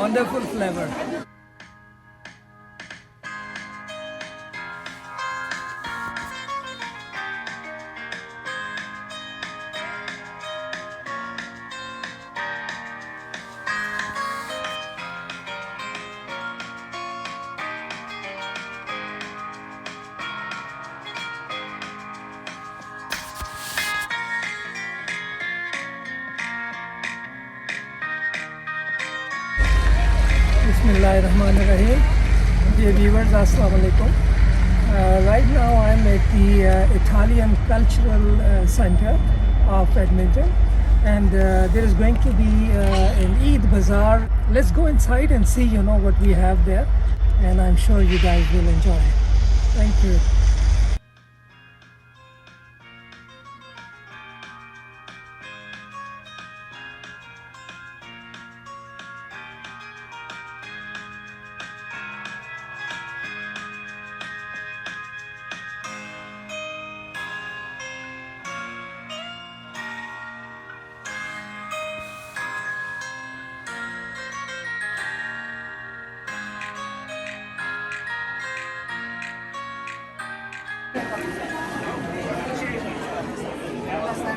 Wonderful flavor. Bismillahirrahmanirrahim. Dear viewers, Assalamu alaikum. Right now I'm at the Italian Cultural Center of Edmonton, and there is going to be an Eid Bazaar. Let's go inside and see what we have there, and I'm sure you guys will enjoy it. Thank you.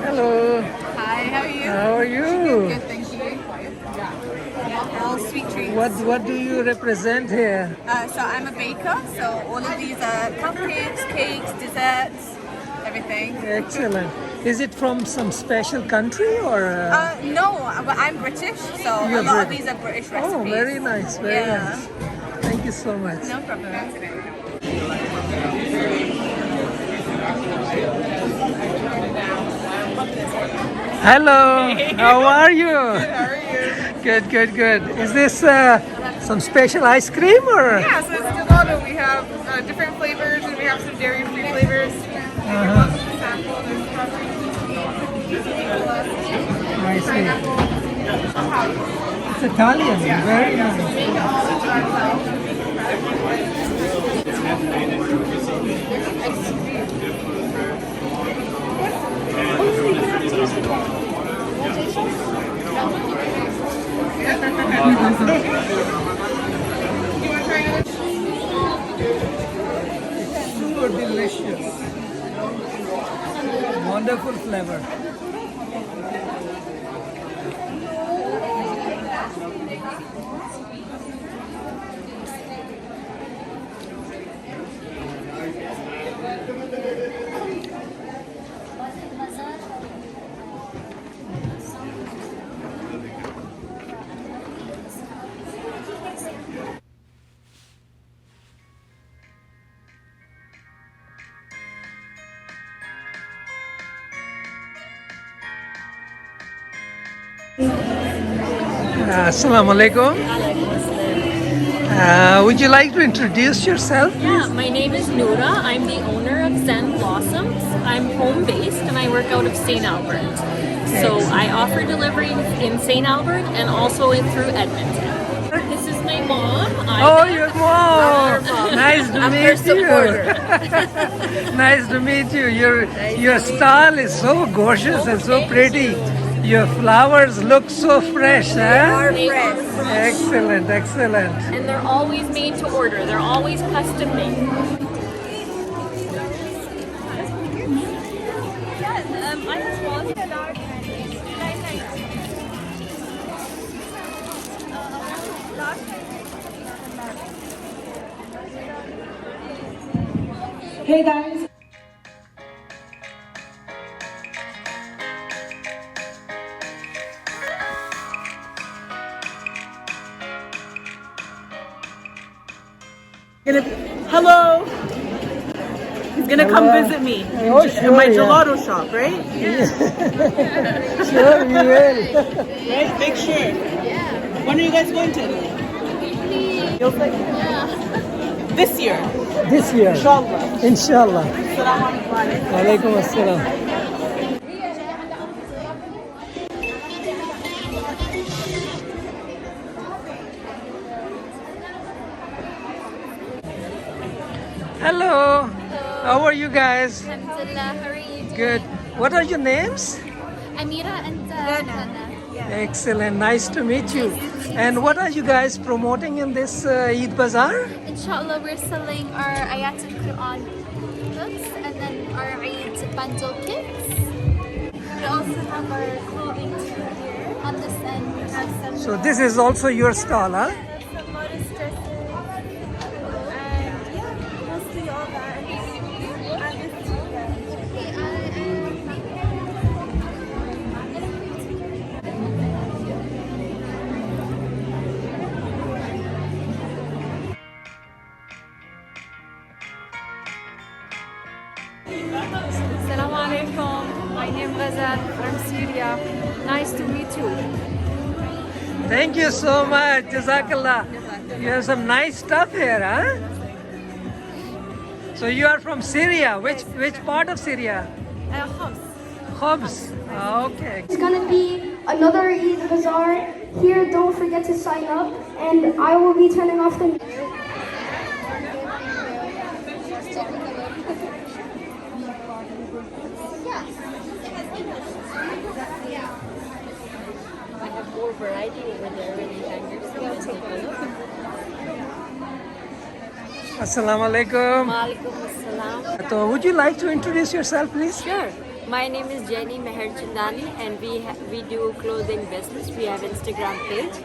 Hello. Hi, how are you? How are you? Good, thank you. All sweet treats. What do you represent here? So I'm a baker, so all of these are cupcakes, cakes, desserts, everything. Excellent. Is it from some special country or? No, but I'm British, so You're a lot of British. these are British recipes. Oh, very nice, very Yeah. nice. Thank you so much. No problem. Hello, how are you? How are you? Good, good, good. Is this some special ice cream or? Yeah, so it's gelato. We have different flavors, and we have some dairy-free flavors. I see. It's Italian, very nice. Super delicious. Wonderful flavor. Assalamu alaikum. Would you like to introduce yourself? Yeah, my name is Noura. I'm the owner of Zen Blossoms. I'm home based and I work out of St. Albert. So I offer deliveries in St. Albert and also through Edmonton. This is my mom. Oh, your mom! Nice to meet you. supporter. Nice to meet you. Your style is so gorgeous and so pretty. Your flowers look so fresh, huh? They are fresh. Excellent, excellent. And they're always made to order. They're always custom made. I just want Hey guys. Hello. He's gonna come visit me Oh, sure, in my yeah. gelato shop, right? Sure, we will. Right? Make sure. When are you guys going to? This year. This year. Inshallah. Inshallah. Assalamu alaikum. Walaikum assalam. Hello. How are you guys? Alhamdulillah, how are you? Good. What are your names? Amira and Rana. Excellent. Nice to meet you. And what are you guys promoting in this Eid Bazaar? Inshallah, we're selling our Ayatul Quran books and then our Eid bundle kits. We also have our clothing too here. On this end, we have some. So this is also your stall, huh? Some modest dresses. And yeah, mostly all that. And this too. Assalamu alaikum. My name is Ghazal from Syria. Nice to meet you. Thank you so much. Jazakallah. You have some nice stuff here, huh? So you are from Syria. Which part of Syria? Homs. Homs. Okay. It's gonna be another Eid Bazaar. Here, don't forget to sign up, and I will be turning off the. I have more variety over there in the hangers. So I'll take a look. Assalamu alaikum. Walaikum assalam. So would you like to introduce yourself, please? Sure. My name is Jenny Meher Chandani and we do clothing business. We have Instagram page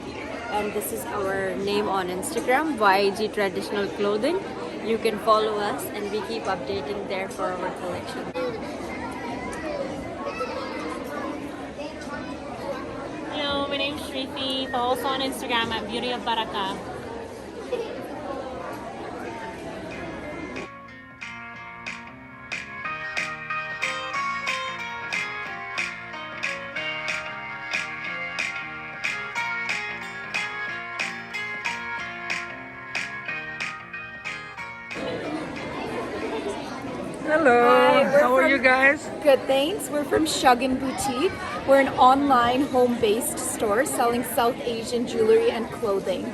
and this is our name on Instagram, YG Traditional Clothing. You can follow us and we keep updating there for our collection. Hello, my name is Shrifi. Follow us on Instagram at Beauty of Baraka. Hello. How are you guys? Good, thanks. We're from Shuggan Boutique. We're an online home-based store selling South Asian jewelry and clothing.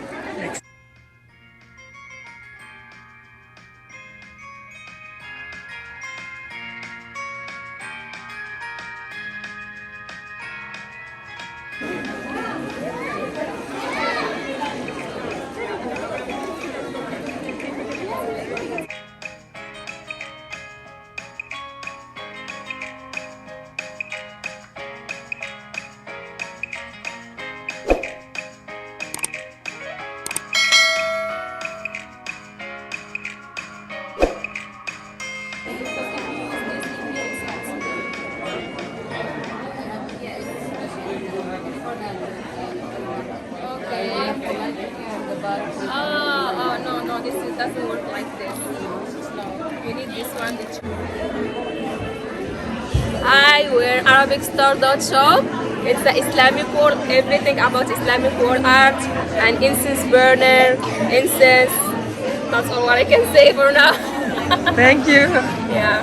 No, this doesn't work like this. No, you need this one. I wear ArabicStore.shop. It's the Islamic world, everything about Islamic world art and incense burner, incense. That's all what I can say for now. Thank you. Yeah.